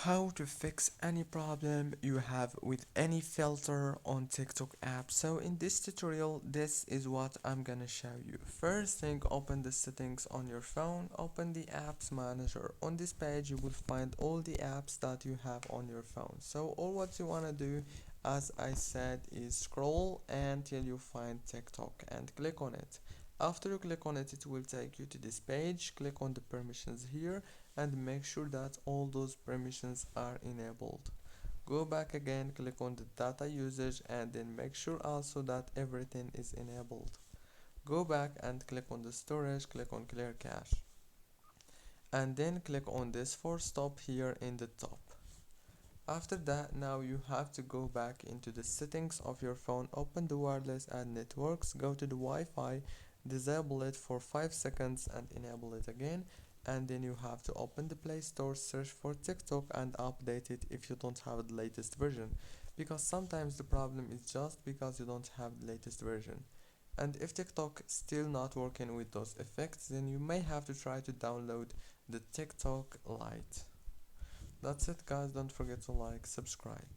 how to fix any problem you have with any filter on TikTok app. So in this tutorial, this is what I'm gonna show you. First thing, open the settings on your phone, open the apps manager. On this page you will find all the apps that you have on your phone. So all what you want to do, as I said, is scroll until you find TikTok and click on it. After you click on it, it will take you to this page. Click on the permissions here and make sure that all those permissions are enabled. Go back again, click on the data usage and then make sure also that everything is enabled. Go back and click on the storage, click on clear cache and then click on this force stop here in the top. After that, now you have to go back into the settings of your phone, open the wireless and networks, go to the Wi-Fi, disable it for 5 seconds and enable it again, and then you have to open the Play Store, search for TikTok and update it if you don't have the latest version, because sometimes the problem is just because you don't have the latest version. And if TikTok still not working with those effects, then you may have to try to download the TikTok Lite. That's it guys, don't forget to like, subscribe.